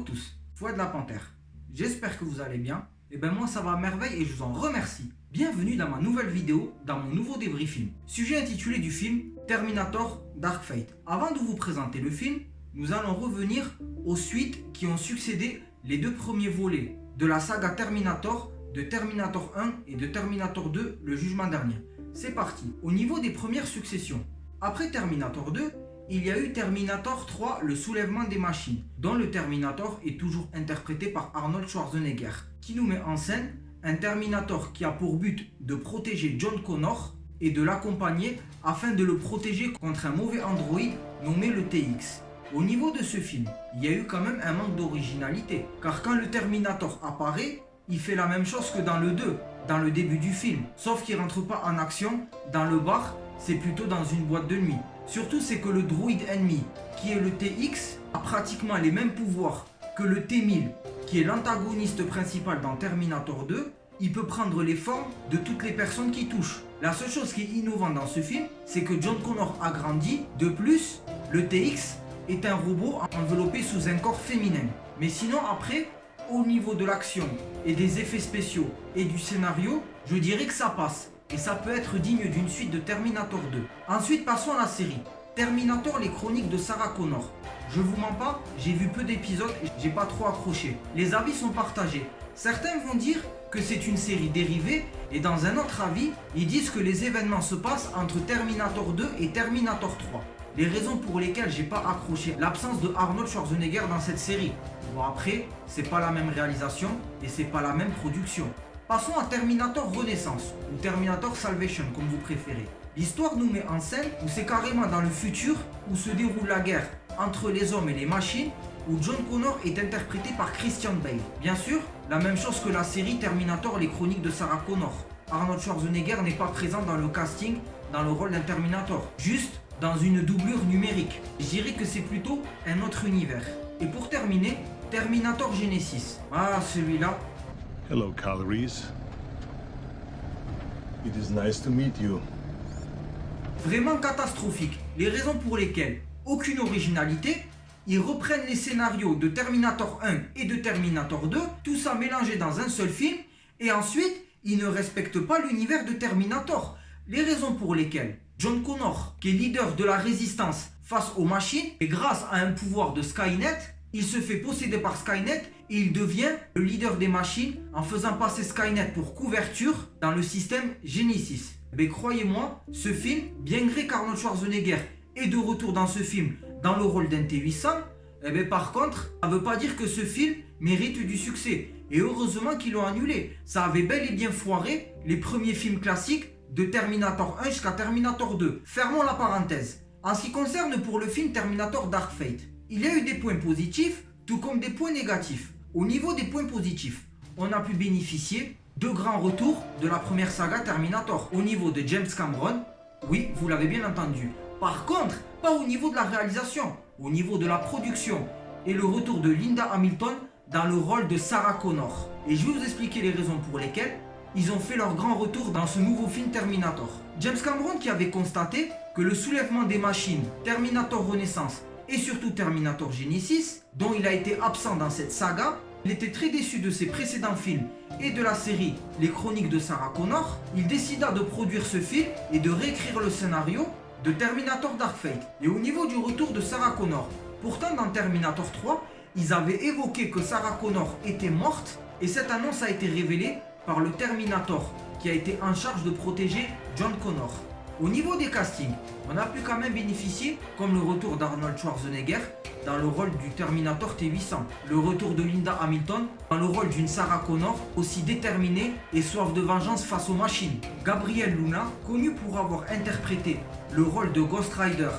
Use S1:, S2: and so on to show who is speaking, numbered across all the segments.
S1: tous, Fouad la Panthère. J'espère que vous allez bien. Et ben moi ça va à merveille et je vous en remercie. Bienvenue dans ma nouvelle vidéo, dans mon nouveau débriefing. Sujet intitulé du film Terminator Dark Fate. Avant de vous présenter le film, nous allons revenir aux suites qui ont succédé les deux premiers volets de la saga Terminator, de Terminator 1 et de Terminator 2, le jugement dernier. C'est parti. Au niveau des premières successions, après Terminator 2, il y a eu Terminator 3, le soulèvement des machines, dont le Terminator est toujours interprété par Arnold Schwarzenegger, qui nous met en scène un Terminator qui a pour but de protéger John Connor et de l'accompagner afin de le protéger contre un mauvais androïde nommé le TX. Au niveau de ce film, il y a eu quand même un manque d'originalité, car quand le Terminator apparaît, il fait la même chose que dans le 2, dans le début du film, sauf qu'il rentre pas en action dans le bar, c'est plutôt dans une boîte de nuit. Surtout c'est que le droïde ennemi, qui est le TX, a pratiquement les mêmes pouvoirs que le T-1000, qui est l'antagoniste principal dans Terminator 2. Il peut prendre les formes de toutes les personnes qui touchent. La seule chose qui est innovante dans ce film, c'est que John Connor a grandi. De plus, le TX est un robot enveloppé sous un corps féminin. Mais sinon après, au niveau de l'action et des effets spéciaux et du scénario, je dirais que ça passe. Et ça peut être digne d'une suite de Terminator 2. Ensuite, passons à la série. Terminator, les chroniques de Sarah Connor. Je vous mens pas, j'ai vu peu d'épisodes et j'ai pas trop accroché. Les avis sont partagés. Certains vont dire que c'est une série dérivée et dans un autre avis, ils disent que les événements se passent entre Terminator 2 et Terminator 3. Les raisons pour lesquelles j'ai pas accroché l'absence de Arnold Schwarzenegger dans cette série. Bon après, c'est pas la même réalisation et c'est pas la même production. Passons à Terminator Renaissance, ou Terminator Salvation comme vous préférez. L'histoire nous met en scène où c'est carrément dans le futur où se déroule la guerre entre les hommes et les machines, où John Connor est interprété par Christian Bale. Bien sûr, la même chose que la série Terminator les chroniques de Sarah Connor. Arnold Schwarzenegger n'est pas présent dans le casting dans le rôle d'un Terminator, juste dans une doublure numérique. Je dirais que c'est plutôt un autre univers. Et pour terminer, Terminator Genesis. Ah celui-là.
S2: Hello, Calories. It is nice to meet you.
S1: Vraiment catastrophique. Les raisons pour lesquelles aucune originalité, ils reprennent les scénarios de Terminator 1 et de Terminator 2, tout ça mélangé dans un seul film, et ensuite, ils ne respectent pas l'univers de Terminator. Les raisons pour lesquelles John Connor, qui est leader de la résistance face aux machines, et grâce à un pouvoir de Skynet, il se fait posséder par Skynet et il devient le leader des machines en faisant passer Skynet pour couverture dans le système Genesis. Mais croyez-moi, ce film, bien gré qu'Arnold Schwarzenegger est de retour dans ce film dans le rôle d'un T-800, par contre, ça ne veut pas dire que ce film mérite du succès. Et heureusement qu'ils l'ont annulé. Ça avait bel et bien foiré les premiers films classiques de Terminator 1 jusqu'à Terminator 2. Fermons la parenthèse. En ce qui concerne pour le film Terminator Dark Fate, il y a eu des points positifs, tout comme des points négatifs. Au niveau des points positifs, on a pu bénéficier de grands retours de la première saga Terminator. Au niveau de James Cameron, oui, vous l'avez bien entendu. Par contre, pas au niveau de la réalisation, au niveau de la production et le retour de Linda Hamilton dans le rôle de Sarah Connor. Et je vais vous expliquer les raisons pour lesquelles ils ont fait leur grand retour dans ce nouveau film Terminator. James Cameron qui avait constaté que le soulèvement des machines, Terminator Renaissance et surtout Terminator Genesis, dont il a été absent dans cette saga, il était très déçu de ses précédents films et de la série Les Chroniques de Sarah Connor. Il décida de produire ce film et de réécrire le scénario de Terminator Dark Fate. Et au niveau du retour de Sarah Connor, pourtant dans Terminator 3, ils avaient évoqué que Sarah Connor était morte et cette annonce a été révélée par le Terminator qui a été en charge de protéger John Connor. Au niveau des castings, on a pu quand même bénéficier, comme le retour d'Arnold Schwarzenegger dans le rôle du Terminator T-800, le retour de Linda Hamilton dans le rôle d'une Sarah Connor aussi déterminée et soif de vengeance face aux machines, Gabriel Luna, connu pour avoir interprété le rôle de Ghost Rider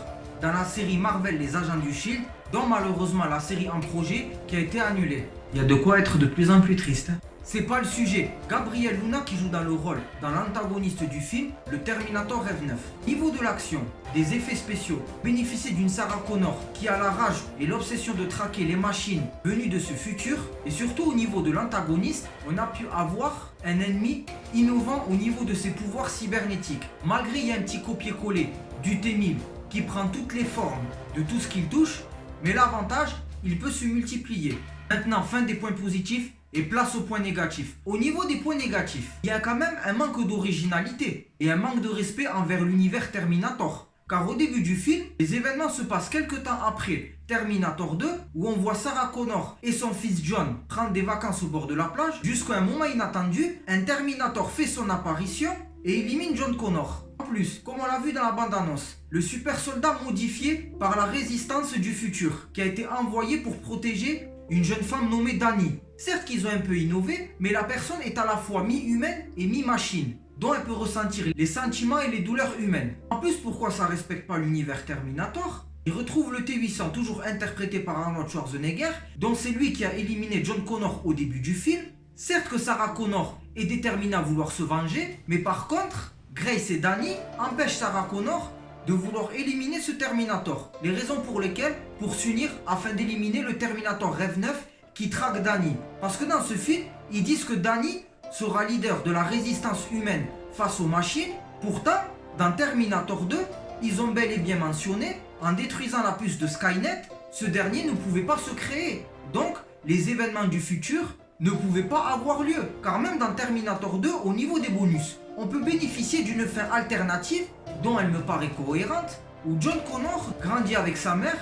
S1: dans la série Marvel Les Agents du Shield, dont malheureusement la série en projet qui a été annulée. Il y a de quoi être de plus en plus triste. C'est pas le sujet. Gabriel Luna qui joue dans le rôle dans l'antagoniste du film, le Terminator Rev 9. Niveau de l'action, des effets spéciaux, bénéficier d'une Sarah Connor qui a la rage et l'obsession de traquer les machines venues de ce futur, et surtout au niveau de l'antagoniste, on a pu avoir un ennemi innovant au niveau de ses pouvoirs cybernétiques. Malgré il y a un petit copier-coller du T-1000 qui prend toutes les formes de tout ce qu'il touche, mais l'avantage, il peut se multiplier. Maintenant, fin des points positifs et place aux points négatifs. Au niveau des points négatifs, il y a quand même un manque d'originalité et un manque de respect envers l'univers Terminator. Car au début du film, les événements se passent quelques temps après Terminator 2, où on voit Sarah Connor et son fils John prendre des vacances au bord de la plage. Jusqu'à un moment inattendu, un Terminator fait son apparition et élimine John Connor. En plus, comme on l'a vu dans la bande-annonce, le super soldat modifié par la résistance du futur, qui a été envoyé pour protéger une jeune femme nommée Dani. Certes qu'ils ont un peu innové, mais la personne est à la fois mi-humaine et mi-machine, dont elle peut ressentir les sentiments et les douleurs humaines. En plus, pourquoi ça respecte pas l'univers Terminator? Il retrouve le T-800, toujours interprété par Arnold Schwarzenegger, dont c'est lui qui a éliminé John Connor au début du film. Certes que Sarah Connor est déterminée à vouloir se venger, mais par contre, Grace et Dani empêchent Sarah Connor de vouloir éliminer ce Terminator. Les raisons pour lesquelles, pour s'unir afin d'éliminer le Terminator Rev 9 qui traque Dani. Parce que dans ce film, ils disent que Dani sera leader de la résistance humaine face aux machines. Pourtant, dans Terminator 2, ils ont bel et bien mentionné, en détruisant la puce de Skynet, ce dernier ne pouvait pas se créer. Donc, les événements du futur ne pouvaient pas avoir lieu. Car même dans Terminator 2, au niveau des bonus, on peut bénéficier d'une fin alternative, dont elle me paraît cohérente, où John Connor grandit avec sa mère,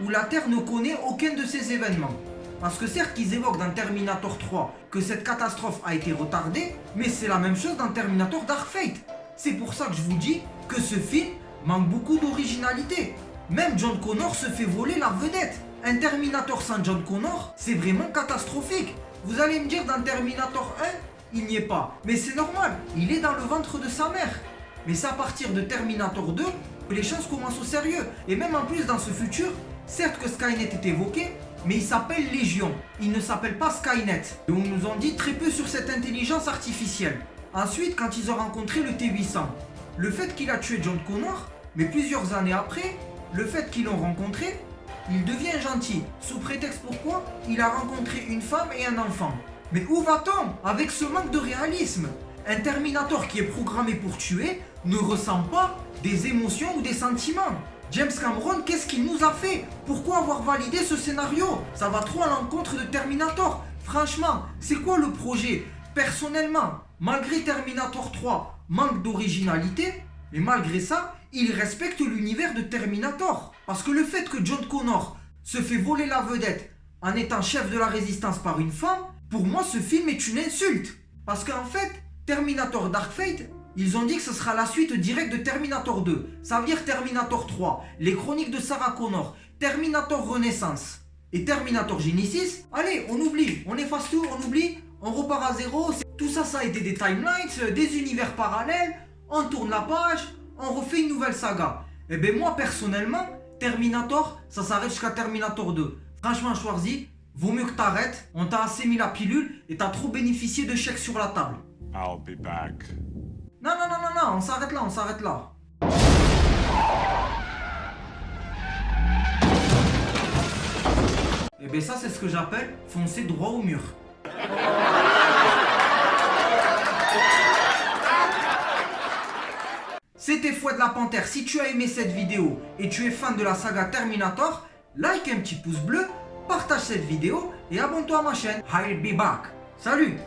S1: où la Terre ne connaît aucun de ces événements. Parce que certes qu'ils évoquent dans Terminator 3 que cette catastrophe a été retardée, mais c'est la même chose dans Terminator Dark Fate. C'est pour ça que je vous dis que ce film manque beaucoup d'originalité. Même John Connor se fait voler la vedette. Un Terminator sans John Connor, c'est vraiment catastrophique. Vous allez me dire dans Terminator 1, il n'y est pas. Mais c'est normal, il est dans le ventre de sa mère. Mais c'est à partir de Terminator 2 que les choses commencent au sérieux. Et même en plus dans ce futur, certes que Skynet est évoqué, mais il s'appelle Légion, il ne s'appelle pas Skynet. Et on nous en dit très peu sur cette intelligence artificielle. Ensuite, quand ils ont rencontré le T-800, le fait qu'il a tué John Connor, mais plusieurs années après, le fait qu'ils l'ont rencontré, il devient gentil. Sous prétexte pourquoi il a rencontré une femme et un enfant. Mais où va-t-on avec ce manque de réalisme? Un Terminator qui est programmé pour tuer ne ressent pas des émotions ou des sentiments. James Cameron, qu'est-ce qu'il nous a fait? Pourquoi avoir validé ce scénario? Ça va trop à l'encontre de Terminator. Franchement, c'est quoi le projet? Personnellement, malgré Terminator 3 manque d'originalité, mais malgré ça, il respecte l'univers de Terminator. Parce que le fait que John Connor se fait voler la vedette en étant chef de la résistance par une femme, pour moi ce film est une insulte. Parce qu'en fait, Terminator Dark Fate, ils ont dit que ce sera la suite directe de Terminator 2. Ça veut dire Terminator 3, les chroniques de Sarah Connor, Terminator Renaissance et Terminator Genesis. Allez, on oublie, on efface tout, on oublie, on repart à zéro. Tout ça, ça a été des timelines, des univers parallèles. On tourne la page, on refait une nouvelle saga. Et bien moi, personnellement, Terminator, ça s'arrête jusqu'à Terminator 2. Franchement, Schwarzy, vaut mieux que t'arrêtes. On t'a assez mis la pilule et t'as trop bénéficié de chèques sur la table.
S2: I'll be back.
S1: Non, on s'arrête là, on s'arrête là. Et bien ça, c'est ce que j'appelle foncer droit au mur. C'était Fouet de la Panthère. Si tu as aimé cette vidéo et tu es fan de la saga Terminator, like un petit pouce bleu, partage cette vidéo et abonne-toi à ma chaîne. I'll be back. Salut!